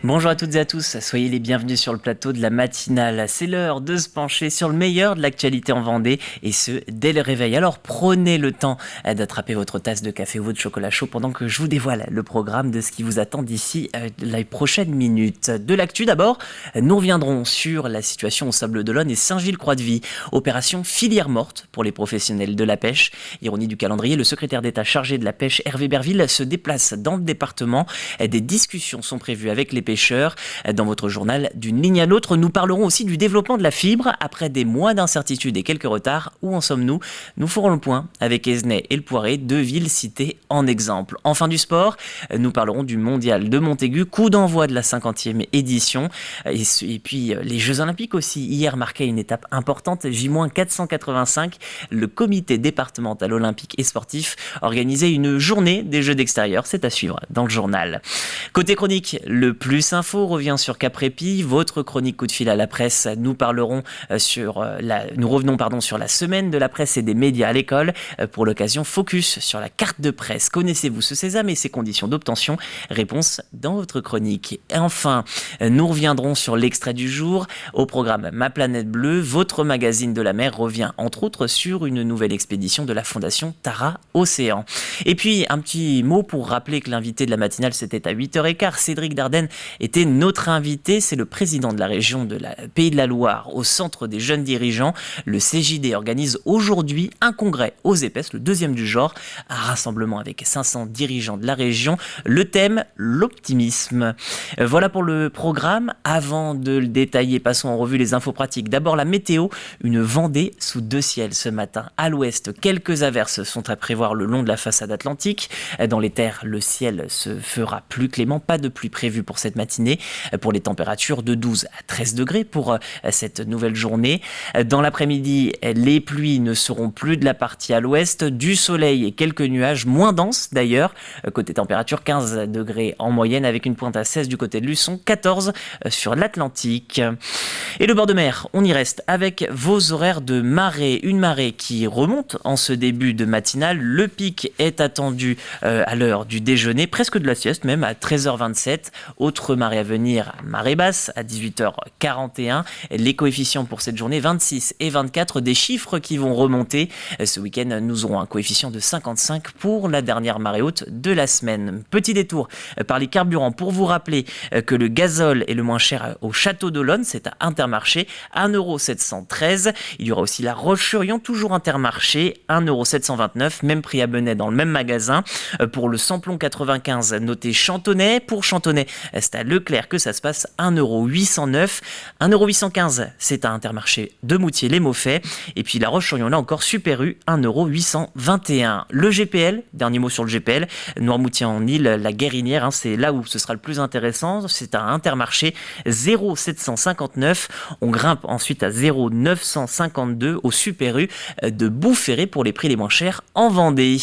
Bonjour à toutes et à tous, soyez les bienvenus sur le plateau de la matinale. C'est l'heure de se pencher sur le meilleur de l'actualité en Vendée et ce, dès le réveil. Alors prenez le temps d'attraper votre tasse de café ou de chocolat chaud pendant que je vous dévoile le programme de ce qui vous attend d'ici les prochaines minutes. De l'actu d'abord, nous reviendrons sur la situation au Sables-d'Olonne et Saint-Gilles-Croix-de-Vie. Opération filière morte pour les professionnels de la pêche. Ironie du calendrier, le secrétaire d'État chargé de la pêche, Hervé Berville, se déplace dans le département. Des discussions sont prévues avec les pêcheurs. Dans votre journal d'une ligne à l'autre, nous parlerons aussi du développement de la fibre. Après des mois d'incertitude et quelques retards, où en sommes-nous? Nous ferons le point avec Esnay et le Poiré, deux villes citées en exemple. Enfin du sport, nous parlerons du mondial de Montaigu, coup d'envoi de la 50e édition. Et puis les Jeux Olympiques aussi. Hier marquait une étape importante, J-485. Le comité départemental olympique et sportif organisait une journée des Jeux d'extérieur. C'est à suivre dans le journal. Côté chronique, le Plus Info revient sur Caprépi, votre chronique coup de fil à la presse. Nous revenons sur la semaine de la presse et des médias à l'école. Pour l'occasion, focus sur la carte de presse. Connaissez-vous ce sésame et ses conditions d'obtention? Réponse dans votre chronique. Et enfin, nous reviendrons sur l'extrait du jour. Au programme Ma Planète Bleue, votre magazine de la mer revient entre autres sur une nouvelle expédition de la Fondation Tara Océan. Et puis, un petit mot pour rappeler que l'invité de la matinale, c'était à 8h15. Cédric Dardenne était notre invité. C'est le président de la région de la Pays de la Loire au Centre des jeunes dirigeants. Le CJD organise aujourd'hui un congrès aux Épaisses, le deuxième du genre, un rassemblement avec 500 dirigeants de la région. Le thème, l'optimisme. Voilà pour le programme. Avant de le détailler, passons en revue les infos pratiques. D'abord la météo, une Vendée sous deux ciels ce matin. À l'ouest, quelques averses sont à prévoir le long de la façade atlantique. Dans les terres, le ciel se fera plus clément, pas de pluie prévue pour cette matinée, pour les températures de 12 à 13 degrés pour cette nouvelle journée. Dans l'après-midi, les pluies ne seront plus de la partie à l'ouest, du soleil et quelques nuages, moins denses d'ailleurs. Côté température, 15 degrés en moyenne avec une pointe à 16 du côté de Luçon, 14 sur l'Atlantique. Et le bord de mer, on y reste avec vos horaires de marée. Une marée qui remonte en ce début de matinale. Le pic est attendu à l'heure du déjeuner, presque de la sieste même, à 13h27. Autre marée à venir, marée basse à 18h41. Les coefficients pour cette journée, 26 et 24, des chiffres qui vont remonter. Ce week-end, nous aurons un coefficient de 55 pour la dernière marée haute de la semaine. Petit détour par les carburants pour vous rappeler que le gazole est le moins cher au Château d'Olonne, c'est à Intermarché, 1,713 €. Il y aura aussi la Roche-sur-Yon, toujours Intermarché, 1,729 €, même prix à Benay dans le même magasin. Pour le samplon 95, notez Chantonnay. Pour Chantonnay, c'est à Leclerc que ça se passe, 1,809 €. 1,815 €, c'est à Intermarché de Moutier-les-Maufaits. Et puis la Roche-sur-Yon, là encore, Super U, 1,821 €. Le GPL, dernier mot sur le GPL, Noirmoutier-en-Île, la Guérinière, c'est là où ce sera le plus intéressant. C'est à Intermarché, 0,759 €. On grimpe ensuite à 0,952 € au Super U de Boufféré pour les prix les moins chers en Vendée.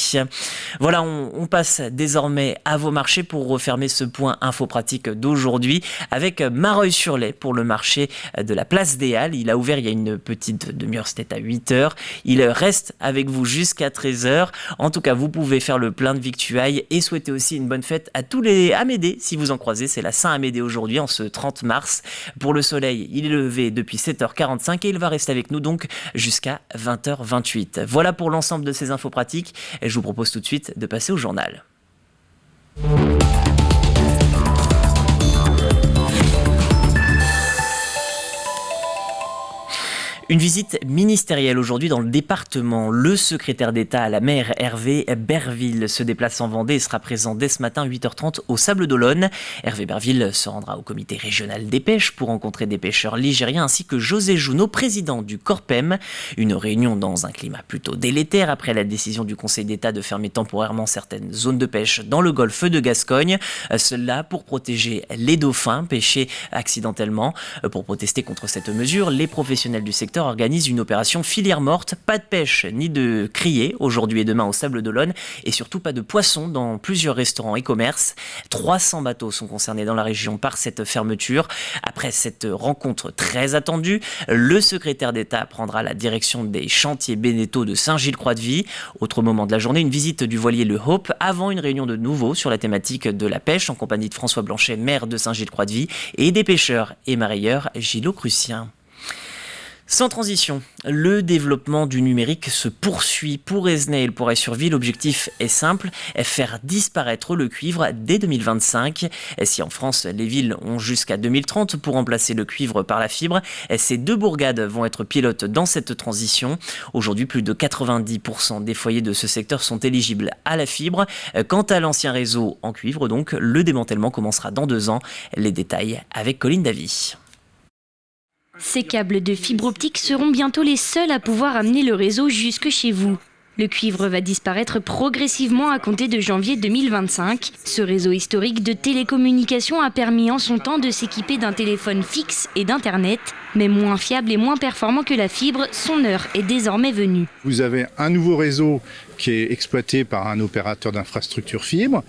Voilà, on passe désormais à vos marchés pour refermer ce point info pratique d'aujourd'hui avec Mareuil-sur-Lay pour le marché de la place des Halles. Il a ouvert il y a une petite demi-heure, c'était à 8h. Il reste avec vous jusqu'à 13h. En tout cas, vous pouvez faire le plein de victuailles et souhaiter aussi une bonne fête à tous les Amédées si vous en croisez. C'est la Saint-Amédée aujourd'hui en ce 30 mars. Pour le soleil, il est levé depuis 7h45 et il va rester avec nous donc jusqu'à 20h28. Voilà pour l'ensemble de ces infos pratiques et je vous propose tout de suite de passer au journal. Une visite ministérielle aujourd'hui dans le département. Le secrétaire d'État à la mer, Hervé Berville, se déplace en Vendée et sera présent dès ce matin 8h30 au Sables-d'Olonne. Hervé Berville se rendra au comité régional des pêches pour rencontrer des pêcheurs ligériens ainsi que José Jounot, président du Corpem. Une réunion dans un climat plutôt délétère après la décision du Conseil d'État de fermer temporairement certaines zones de pêche dans le golfe de Gascogne. Cela pour protéger les dauphins pêchés accidentellement. Pour protester contre cette mesure, les professionnels du secteur secteur organise une opération filière morte. Pas de pêche ni de criée aujourd'hui et demain au Sable d'Olonne et surtout pas de poissons dans plusieurs restaurants et commerces. 300 bateaux sont concernés dans la région par cette fermeture. Après cette rencontre très attendue, le secrétaire d'État prendra la direction des chantiers Bénéteau de Saint-Gilles-Croix-de-Vie. Autre moment de la journée, une visite du voilier Le Hope avant une réunion de nouveau sur la thématique de la pêche en compagnie de François Blanchet, maire de Saint-Gilles-Croix-de-Vie, et des pêcheurs et marailleurs Gilot Crucien. Sans transition, le développement du numérique se poursuit. Pour Esnay et le Porret-sur-Vie, l'objectif est simple, faire disparaître le cuivre dès 2025. Si en France, les villes ont jusqu'à 2030 pour remplacer le cuivre par la fibre, ces 2 bourgades vont être pilotes dans cette transition. Aujourd'hui, plus de 90% des foyers de ce secteur sont éligibles à la fibre. Quant à l'ancien réseau en cuivre, donc, le démantèlement commencera dans 2 ans. Les détails avec Colline Davy. Ces câbles de fibre optique seront bientôt les seuls à pouvoir amener le réseau jusque chez vous. Le cuivre va disparaître progressivement à compter de janvier 2025. Ce réseau historique de télécommunications a permis en son temps de s'équiper d'un téléphone fixe et d'Internet. Mais moins fiable et moins performant que la fibre, son heure est désormais venue. Vous avez un nouveau réseau qui est exploité par un opérateur d'infrastructure fibre,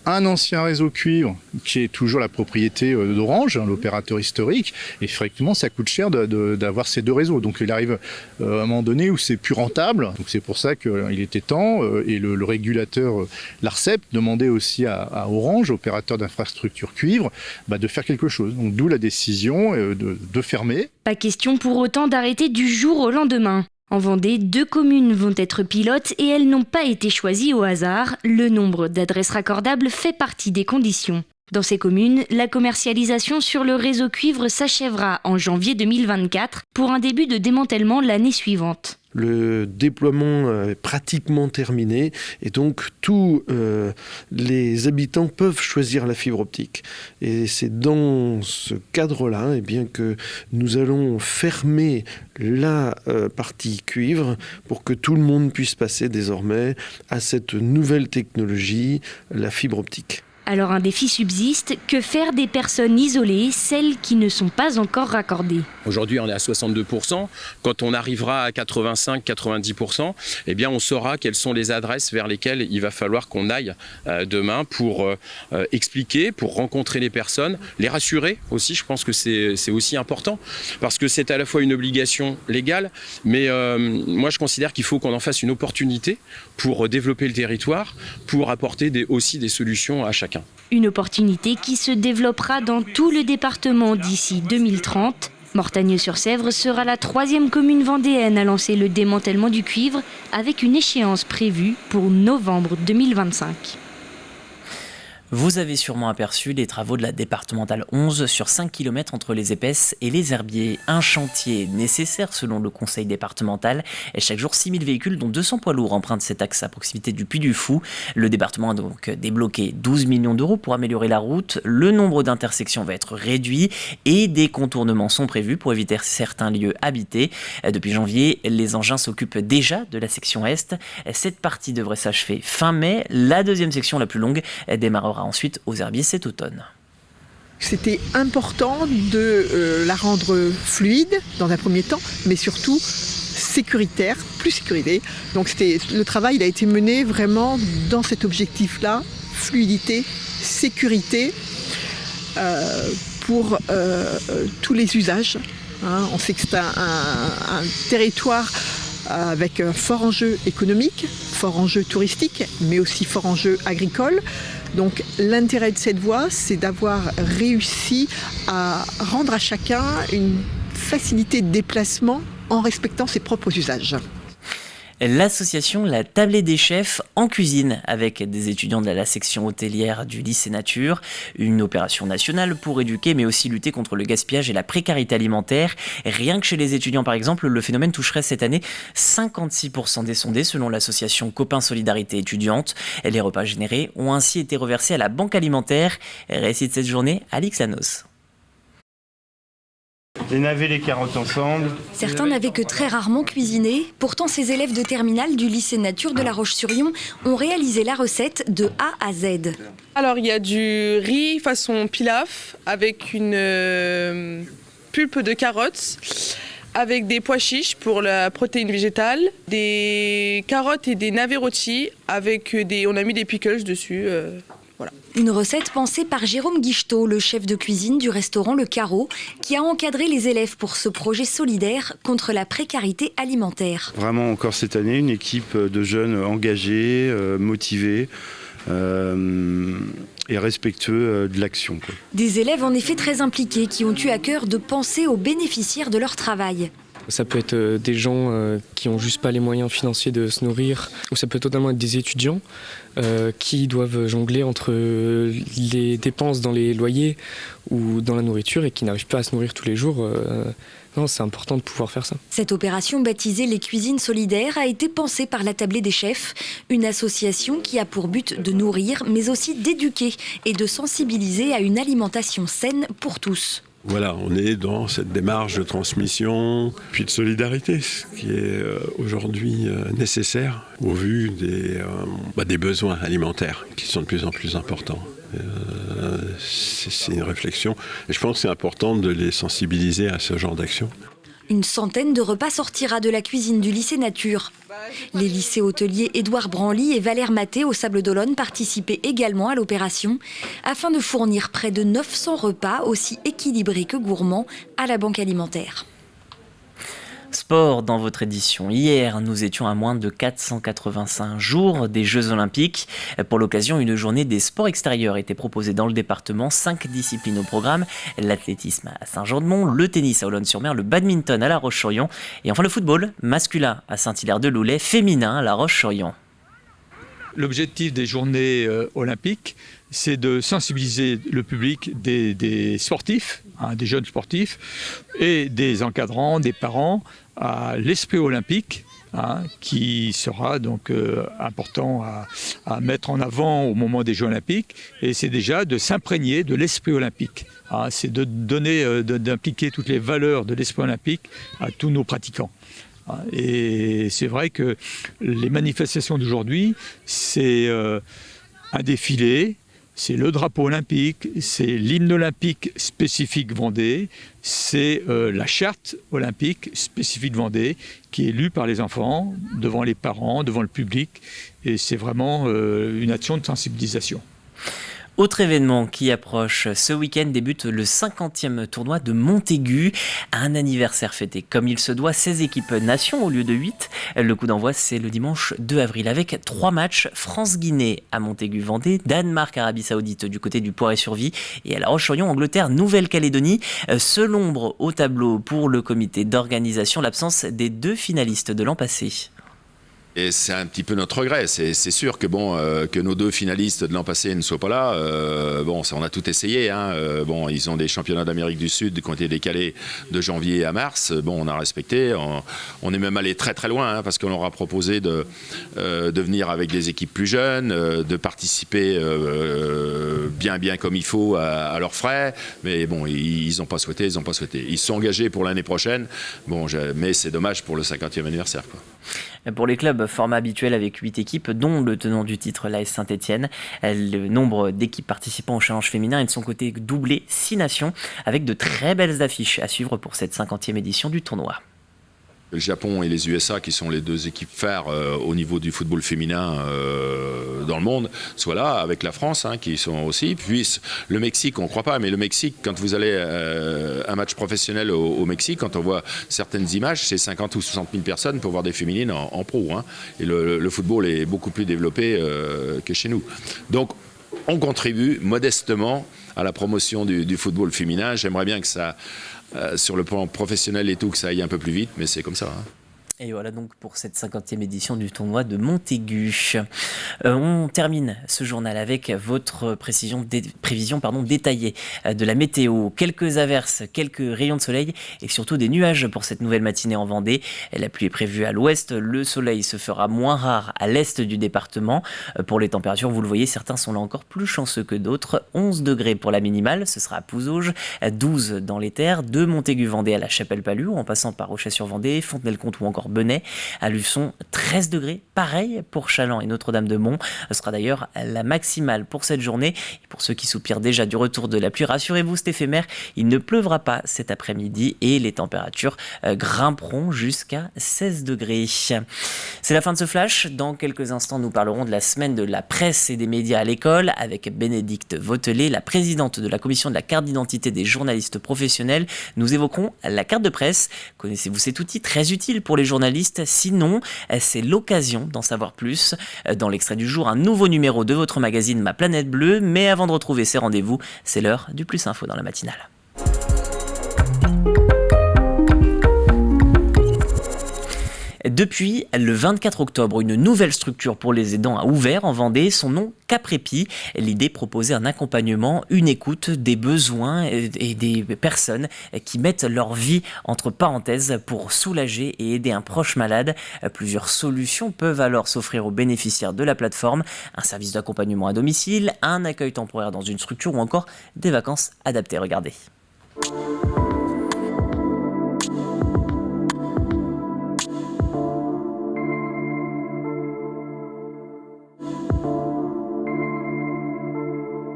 un ancien réseau cuivre qui est toujours la propriété d'Orange, l'opérateur historique, et effectivement ça coûte cher d'avoir ces 2 réseaux. Donc il arrive à un moment donné où c'est plus rentable, donc c'est pour ça qu'il était temps, et le régulateur, l'ARCEP, demandait aussi à Orange, opérateur d'infrastructure cuivre, de faire quelque chose. Donc d'où la décision de fermer. Pas question pour autant d'arrêter du jour au lendemain. En Vendée, 2 communes vont être pilotes et elles n'ont pas été choisies au hasard. Le nombre d'adresses raccordables fait partie des conditions. Dans ces communes, la commercialisation sur le réseau cuivre s'achèvera en janvier 2024 pour un début de démantèlement l'année suivante. Le déploiement est pratiquement terminé et donc tous les habitants peuvent choisir la fibre optique. Et c'est dans ce cadre-là que nous allons fermer la partie cuivre pour que tout le monde puisse passer désormais à cette nouvelle technologie, la fibre optique. Alors un défi subsiste, que faire des personnes isolées, celles qui ne sont pas encore raccordées? Aujourd'hui, on est à 62%. Quand on arrivera à 85-90%, on saura quelles sont les adresses vers lesquelles il va falloir qu'on aille demain pour expliquer, pour rencontrer les personnes, les rassurer aussi. Je pense que c'est aussi important parce que c'est à la fois une obligation légale, mais moi je considère qu'il faut qu'on en fasse une opportunité pour développer le territoire, pour apporter aussi des solutions à chacun. Une opportunité qui se développera dans tout le département d'ici 2030. Mortagne-sur-Sèvre sera la 3e commune vendéenne à lancer le démantèlement du cuivre avec une échéance prévue pour novembre 2025. Vous avez sûrement aperçu les travaux de la départementale 11 sur 5 km entre les Épaisses et les Herbiers. Un chantier nécessaire selon le conseil départemental. Et chaque jour, 6000 véhicules, dont 200 poids lourds, empruntent cet axe à proximité du Puy du Fou. Le département a donc débloqué 12 millions d'euros pour améliorer la route. Le nombre d'intersections va être réduit et des contournements sont prévus pour éviter certains lieux habités. Depuis janvier, les engins s'occupent déjà de la section Est. Cette partie devrait s'achever fin mai. La 2e section, la plus longue, démarrera ensuite aux Herbiers cet automne. C'était important de la rendre fluide dans un premier temps, mais surtout sécuritaire, plus sécurisée. Donc le travail a été mené vraiment dans cet objectif-là, fluidité, sécurité, pour tous les usages. On sait que c'est un territoire avec un fort enjeu économique, fort enjeu touristique, mais aussi fort enjeu agricole. Donc l'intérêt de cette voie, c'est d'avoir réussi à rendre à chacun une facilité de déplacement en respectant ses propres usages. L'association La Tablée des Chefs en cuisine avec des étudiants de la section hôtelière du lycée Nature. Une opération nationale pour éduquer mais aussi lutter contre le gaspillage et la précarité alimentaire. Rien que chez les étudiants par exemple, le phénomène toucherait cette année 56% des sondés selon l'association Copains Solidarité étudiante. Les repas générés ont ainsi été reversés à la banque alimentaire. Récit de cette journée, Alix Anos. Les navets, les carottes ensemble. Certains n'avaient que très rarement cuisiné. Pourtant, ces élèves de terminale du lycée Nature de La Roche-sur-Yon ont réalisé la recette de A à Z. Alors, il y a du riz façon pilaf avec une pulpe de carottes, avec des pois chiches pour la protéine végétale, des carottes et des navets rôtis avec on a mis des pickles dessus. Voilà. Une recette pensée par Jérôme Guichetot, le chef de cuisine du restaurant Le Carreau, qui a encadré les élèves pour ce projet solidaire contre la précarité alimentaire. Vraiment encore cette année, une équipe de jeunes engagés, motivés et respectueux de l'action. Des élèves en effet très impliqués qui ont eu à cœur de penser aux bénéficiaires de leur travail. Ça peut être des gens qui n'ont juste pas les moyens financiers de se nourrir, ou ça peut totalement être des étudiants qui doivent jongler entre les dépenses dans les loyers ou dans la nourriture et qui n'arrivent pas à se nourrir tous les jours. Non, c'est important de pouvoir faire ça. Cette opération baptisée Les Cuisines Solidaires a été pensée par la Tablée des Chefs, une association qui a pour but de nourrir, mais aussi d'éduquer et de sensibiliser à une alimentation saine pour tous. Voilà, on est dans cette démarche de transmission, puis de solidarité, ce qui est aujourd'hui nécessaire au vu des besoins alimentaires qui sont de plus en plus importants. C'est une réflexion et je pense que c'est important de les sensibiliser à ce genre d'action. Une centaine de repas sortira de la cuisine du lycée Nature. Les lycées hôteliers Édouard Branly et Valère Maté au Sable d'Olonne participaient également à l'opération afin de fournir près de 900 repas aussi équilibrés que gourmands à la banque alimentaire. Sport dans votre édition. Hier, nous étions à moins de 485 jours des Jeux Olympiques. Pour l'occasion, une journée des sports extérieurs était proposée dans le département. 5 disciplines au programme. L'athlétisme à Saint-Jean-de-Mont, le tennis à Olonne-sur-Mer, le badminton à La Roche-sur-Yon et enfin le football masculin à Saint-Hilaire-de-Loulay, féminin à La Roche-sur-Yon. L'objectif des journées olympiques, c'est de sensibiliser le public des sportifs, des jeunes sportifs, et des encadrants, des parents, à l'esprit olympique, qui sera donc important à mettre en avant au moment des Jeux olympiques. Et c'est déjà de s'imprégner de l'esprit olympique. C'est de donner, d'impliquer toutes les valeurs de l'esprit olympique à tous nos pratiquants. Et c'est vrai que les manifestations d'aujourd'hui, c'est un défilé, c'est le drapeau olympique, c'est l'hymne olympique spécifique Vendée, c'est la charte olympique spécifique Vendée qui est lue par les enfants, devant les parents, devant le public. Et c'est vraiment une action de sensibilisation. Autre événement qui approche, ce week-end débute le 50e tournoi de Montaigu, un anniversaire fêté comme il se doit, 16 équipes nations au lieu de 8. Le coup d'envoi c'est le dimanche 2 avril avec 3 matchs, France-Guinée à Montaigu-Vendée, Danemark-Arabie Saoudite du côté du Poiré-sur-Vie et à La Roche-sur-Yon, Angleterre, Nouvelle-Calédonie. Seul l'ombre au tableau pour le comité d'organisation, l'absence des 2 finalistes de l'an passé. Et c'est un petit peu notre regret. C'est sûr que que nos 2 finalistes de l'an passé ne soient pas là. On a tout essayé. Ils ont des championnats d'Amérique du Sud qui ont été décalés de janvier à mars. On a respecté. On est même allé très très loin parce qu'on leur a proposé de venir avec des équipes plus jeunes, de participer bien comme il faut à leurs frais. Mais ils n'ont pas souhaité. Ils se sont engagés pour l'année prochaine. Mais c'est dommage pour le 50e anniversaire, quoi. Pour les clubs, format habituel avec 8 équipes, dont le tenant du titre, l'AS Saint-Etienne. Le nombre d'équipes participant au challenge féminin est de son côté doublé, 6 nations, avec de très belles affiches à suivre pour cette 50e édition du tournoi. Le Japon et les USA, qui sont les 2 équipes phares au niveau du football féminin dans le monde, soient là, avec la France, qui sont aussi. Puis le Mexique, on ne croit pas, mais le Mexique, quand vous allez à un match professionnel au Mexique, quand on voit certaines images, c'est 50 ou 60 000 personnes pour voir des féminines en pro. Et le football est beaucoup plus développé que chez nous. Donc, on contribue modestement à la promotion du football féminin. J'aimerais bien que ça... sur le plan professionnel et tout, que ça aille un peu plus vite, mais c'est comme ça. Et voilà donc pour cette 50e édition du tournoi de Montaigu. On termine ce journal avec votre prévision détaillée de la météo. Quelques averses, quelques rayons de soleil et surtout des nuages pour cette nouvelle matinée en Vendée. La pluie est prévue à l'ouest, le soleil se fera moins rare à l'est du département. Pour les températures, vous le voyez, certains sont là encore plus chanceux que d'autres. 11 degrés pour la minimale, ce sera à Pouzauges, 12 dans les terres, de Montaigu-Vendée à la Chapelle-Palu, en passant par Rochas-sur-Vendée, Fontenay-le-Comte ou encore Benay. À Luçon, 13 degrés. Pareil pour Challans et Notre-Dame-de-Mont. Ce sera d'ailleurs la maximale pour cette journée. Et pour ceux qui soupirent déjà du retour de la pluie, rassurez-vous, c'est éphémère. Il ne pleuvra pas cet après-midi et les températures grimperont jusqu'à 16 degrés. C'est la fin de ce flash. Dans quelques instants, nous parlerons de la semaine de la presse et des médias à l'école avec Bénédicte Vautelet, la présidente de la commission de la carte d'identité des journalistes professionnels. Nous évoquerons la carte de presse. Connaissez-vous cet outil très utile pour les journalistes? Sinon, c'est l'occasion d'en savoir plus. Dans l'extrait du jour, un nouveau numéro de votre magazine Ma Planète Bleue. Mais avant de retrouver ces rendez-vous, c'est l'heure du Plus Info dans la matinale. Depuis le 24 octobre, une nouvelle structure pour les aidants a ouvert en Vendée, son nom Caprépi. L'idée, proposer un accompagnement, une écoute des besoins et des personnes qui mettent leur vie entre parenthèses pour soulager et aider un proche malade. Plusieurs solutions peuvent alors s'offrir aux bénéficiaires de la plateforme. Un service d'accompagnement à domicile, un accueil temporaire dans une structure ou encore des vacances adaptées. Regardez.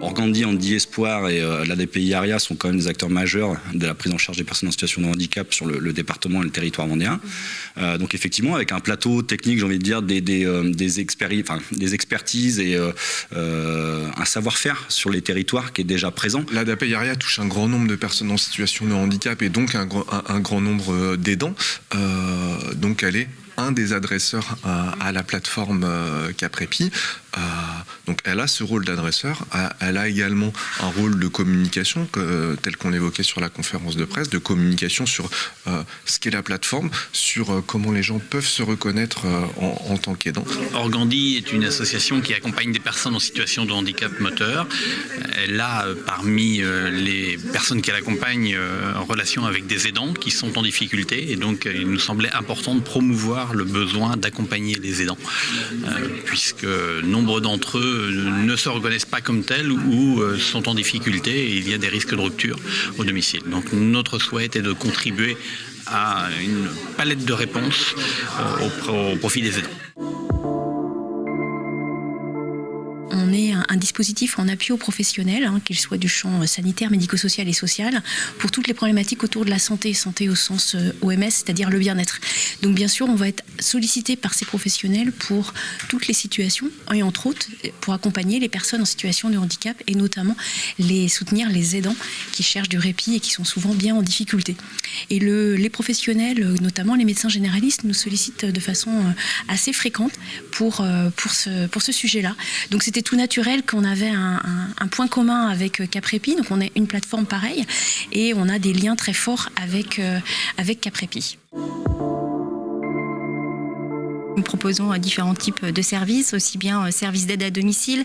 Organdie, Handi Espoir et l'ADPI ARIA sont quand même des acteurs majeurs de la prise en charge des personnes en situation de handicap sur le département et le territoire vendéen. Donc effectivement, avec un plateau technique, j'ai envie de dire, des expertises et un savoir-faire sur les territoires qui est déjà présent. L'ADPI ARIA touche un grand nombre de personnes en situation de handicap et donc un grand nombre d'aidants. Donc elle est un des adresseurs à la plateforme Caprépi. Donc elle a ce rôle d'adresseur, elle a également un rôle de communication, tel qu'on l'évoquait sur la conférence de presse, de communication sur ce qu'est la plateforme, sur comment les gens peuvent se reconnaître en tant qu'aidants. Organdie est une association qui accompagne des personnes en situation de handicap moteur. Elle a parmi les personnes qu'elle accompagne en relation avec des aidants qui sont en difficulté, et donc il nous semblait important de promouvoir le besoin d'accompagner les aidants, puisque nombre d'entre eux ne se reconnaissent pas comme tels ou sont en difficulté et il y a des risques de rupture au domicile. Donc notre souhait est de contribuer à une palette de réponses au profit des aidants. On est un dispositif en appui aux professionnels, qu'ils soient du champ sanitaire, médico-social et social, pour toutes les problématiques autour de la santé au sens OMS, c'est-à-dire le bien-être. Donc bien sûr, on va être sollicité par ces professionnels pour toutes les situations, et entre autres, pour accompagner les personnes en situation de handicap, et notamment soutenir les aidants qui cherchent du répit et qui sont souvent bien en difficulté. Et les professionnels, notamment les médecins généralistes, nous sollicitent de façon assez fréquente pour ce sujet-là. Donc c'était tout naturel qu'on avait un point commun avec Caprépi, donc on est une plateforme pareille et on a des liens très forts avec Caprépi. Nous proposons différents types de services, aussi bien services d'aide à domicile,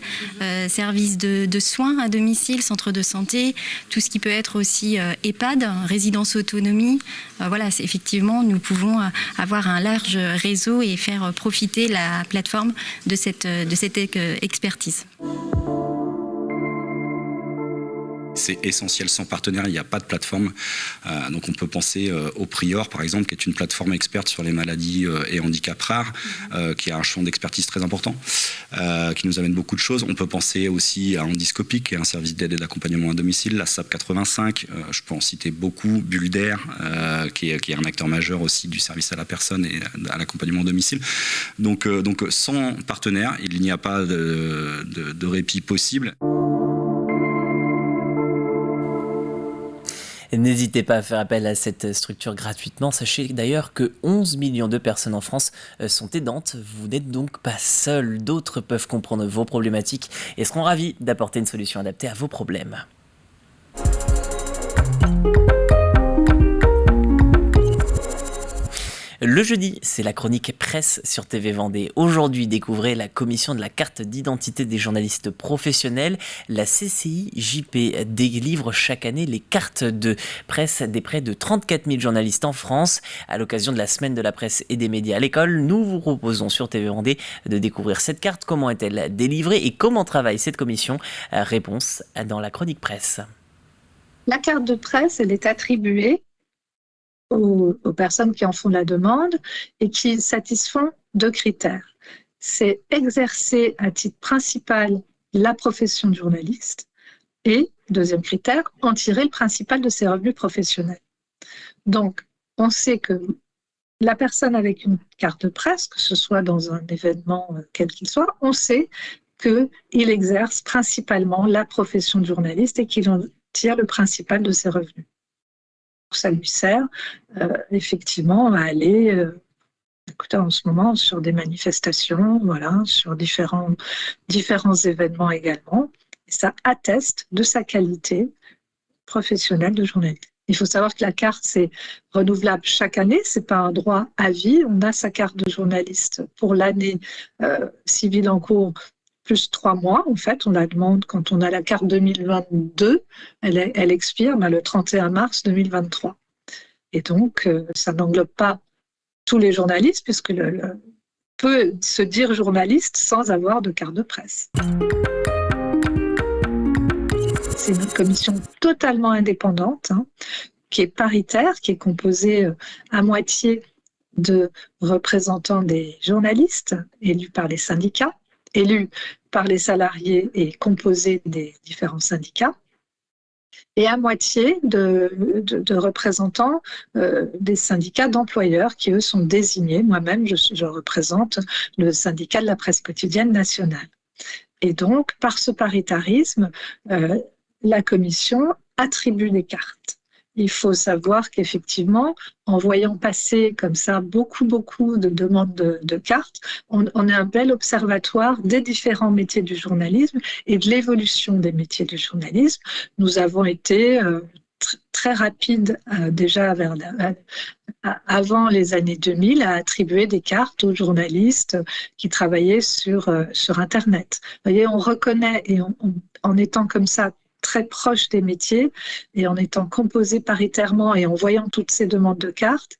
services de soins à domicile, centres de santé, tout ce qui peut être aussi EHPAD, résidence autonomie. Voilà, effectivement, nous pouvons avoir un large réseau et faire profiter la plateforme de cette expertise. C'est essentiel, sans partenaire, il n'y a pas de plateforme. Donc on peut penser au Prior, par exemple, qui est une plateforme experte sur les maladies et handicaps rares, qui a un champ d'expertise très important, qui nous amène beaucoup de choses. On peut penser aussi à Handiscopic, qui est un service d'aide et d'accompagnement à domicile, la SAP 85, je peux en citer beaucoup, Bulder, qui est un acteur majeur aussi du service à la personne et à l'accompagnement à domicile. Donc sans partenaire, il n'y a pas de répit possible. N'hésitez pas à faire appel à cette structure gratuitement. Sachez d'ailleurs que 11 millions de personnes en France sont aidantes. Vous n'êtes donc pas seul. D'autres peuvent comprendre vos problématiques et seront ravis d'apporter une solution adaptée à vos problèmes. Le jeudi, c'est la chronique presse sur TV Vendée. Aujourd'hui, découvrez la commission de la carte d'identité des journalistes professionnels. La CCI-JP délivre chaque année les cartes de presse des près de 34 000 journalistes en France. À l'occasion de la semaine de la presse et des médias à l'école, nous vous proposons sur TV Vendée de découvrir cette carte. Comment est-elle délivrée et comment travaille cette commission? Réponse dans la chronique presse. La carte de presse, elle est attribuée aux personnes qui en font la demande et qui satisfont 2 critères. C'est exercer à titre principal la profession de journaliste et, deuxième critère, en tirer le principal de ses revenus professionnels. Donc, on sait que la personne avec une carte de presse, que ce soit dans un événement quel qu'il soit, on sait qu'il exerce principalement la profession de journaliste et qu'il en tire le principal de ses revenus. Ça lui sert effectivement à aller, écoutez, en ce moment, sur des manifestations, voilà, sur différents événements également. Et ça atteste de sa qualité professionnelle de journaliste. Il faut savoir que la carte, c'est renouvelable chaque année, ce n'est pas un droit à vie. On a sa carte de journaliste pour l'année civile en cours, plus 3 mois. En fait, on la demande quand on a la carte 2022, elle expire le 31 mars 2023. Et donc, ça n'englobe pas tous les journalistes, puisque peut se dire journaliste sans avoir de carte de presse. C'est une commission totalement indépendante, qui est paritaire, qui est composée à moitié de représentants des journalistes, élus par les syndicats, élus par les salariés et composée des différents syndicats, et à moitié de représentants des syndicats d'employeurs qui, eux, sont désignés. Moi-même, je représente le syndicat de la presse quotidienne nationale. Et donc, par ce paritarisme, la commission attribue des cartes. Il faut savoir qu'effectivement, en voyant passer comme ça beaucoup de demandes de cartes, on a un bel observatoire des différents métiers du journalisme et de l'évolution des métiers du journalisme. Nous avons été très rapides déjà avant les années 2000 à attribuer des cartes aux journalistes qui travaillaient sur Internet. Vous voyez, on reconnaît, et en étant comme ça très proche des métiers et en étant composé paritairement et en voyant toutes ces demandes de cartes,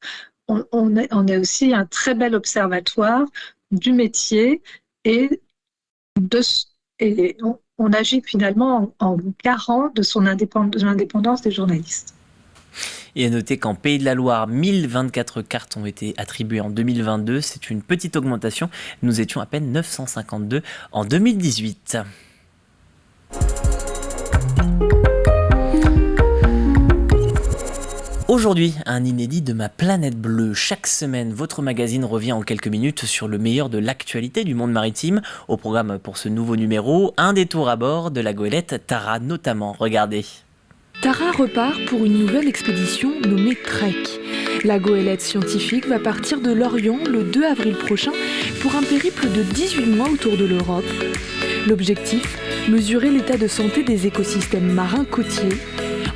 on est aussi un très bel observatoire du métier et on agit finalement en garant de l'indépendance des journalistes. Et à noter qu'en Pays de la Loire, 1024 cartes ont été attribuées en 2022. C'est une petite augmentation. Nous étions à peine 952 en 2018. Aujourd'hui, un inédit de ma planète bleue. Chaque semaine, votre magazine revient en quelques minutes sur le meilleur de l'actualité du monde maritime. Au programme pour ce nouveau numéro, un détour à bord de la goélette Tara notamment. Regardez. Tara repart pour une nouvelle expédition nommée Trek. La goélette scientifique va partir de Lorient le 2 avril prochain pour un périple de 18 mois autour de l'Europe. L'objectif, mesurer l'état de santé des écosystèmes marins côtiers.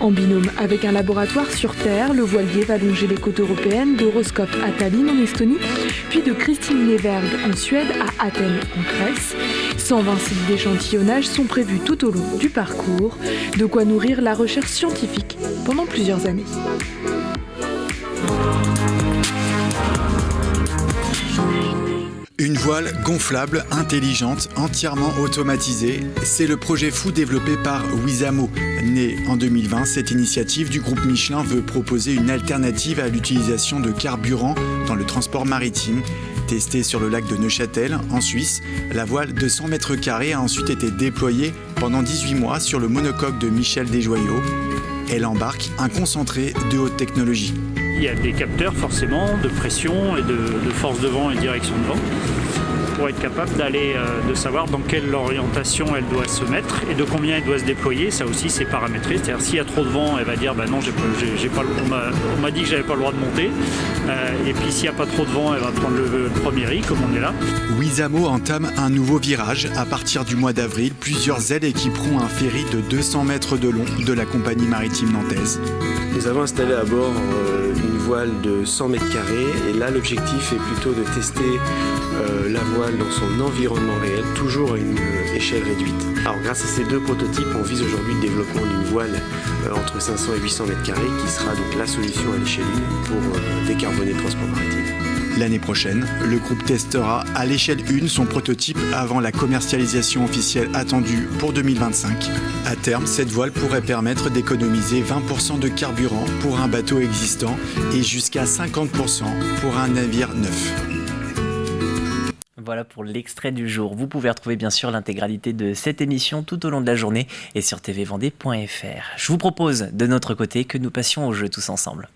En binôme avec un laboratoire sur Terre, le voilier va longer les côtes européennes de Roscoff à Tallinn en Estonie, puis de Kristineberg en Suède à Athènes en Grèce. 120 sites d'échantillonnage sont prévus tout au long du parcours, de quoi nourrir la recherche scientifique pendant plusieurs années. Une voile gonflable, intelligente, entièrement automatisée, c'est le projet fou développé par Wizamo. Né en 2020, cette initiative du groupe Michelin veut proposer une alternative à l'utilisation de carburant dans le transport maritime. Testée sur le lac de Neuchâtel, en Suisse, la voile de 100 mètres carrés a ensuite été déployée pendant 18 mois sur le monocoque de Michel Desjoyaux. Elle embarque un concentré de haute technologie. Il y a des capteurs forcément de pression et de force de vent et direction de vent pour être capable de savoir dans quelle orientation elle doit se mettre et de combien elle doit se déployer. Ça aussi c'est paramétré, c'est-à-dire s'il y a trop de vent, elle va dire non, on m'a dit que j'avais pas le droit de monter. Et puis s'il n'y a pas trop de vent, elle va prendre le premier riz comme on est là. Wizamo entame un nouveau virage. À partir du mois d'avril, plusieurs ailes équiperont un ferry de 200 mètres de long de la compagnie maritime nantaise. Nous avons installé à bord une voile de 100 mètres carrés et là l'objectif est plutôt de tester la voile dans son environnement réel, toujours à une échelle réduite. Alors grâce à ces 2 prototypes, on vise aujourd'hui le développement d'une voile entre 500 et 800 mètres carrés qui sera donc la solution à l'échelle 1 pour décarboner le transport maritime. L'année prochaine, le groupe testera à l'échelle 1 son prototype avant la commercialisation officielle attendue pour 2025. À terme, cette voile pourrait permettre d'économiser 20% de carburant pour un bateau existant et jusqu'à 50% pour un navire neuf. Voilà pour l'extrait du jour. Vous pouvez retrouver bien sûr l'intégralité de cette émission tout au long de la journée et sur tvvendée.fr. Je vous propose de notre côté que nous passions au jeu tous ensemble.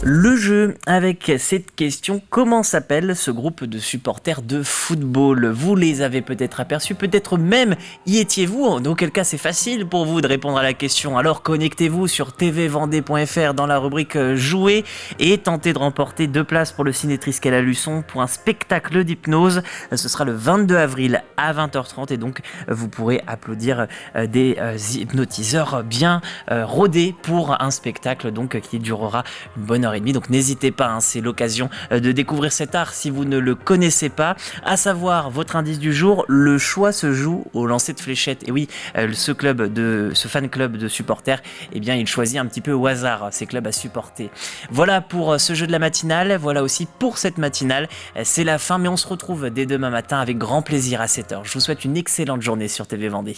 Le jeu avec cette question: comment s'appelle ce groupe de supporters de football? Vous les avez peut-être aperçus, peut-être même y étiez-vous, dans quel cas c'est facile pour vous de répondre à la question. Alors connectez-vous sur tvvendée.fr dans la rubrique jouer et tentez de remporter 2 places pour le Ciné Triskel à Luçon pour un spectacle d'hypnose. Ce sera le 22 avril à 20h30 et donc vous pourrez applaudir des hypnotiseurs bien rodés pour un spectacle donc qui durera une bonne heure et demie. Donc n'hésitez pas, c'est l'occasion de découvrir cet art si vous ne le connaissez pas. À savoir, votre indice du jour, le choix se joue au lancer de fléchettes. Et oui, ce fan club de supporters, eh bien il choisit un petit peu au hasard ses clubs à supporter. Voilà pour ce jeu de la matinale, voilà aussi pour cette matinale. C'est la fin, mais on se retrouve dès demain matin avec grand plaisir à 7h. Je vous souhaite une excellente journée sur TV Vendée.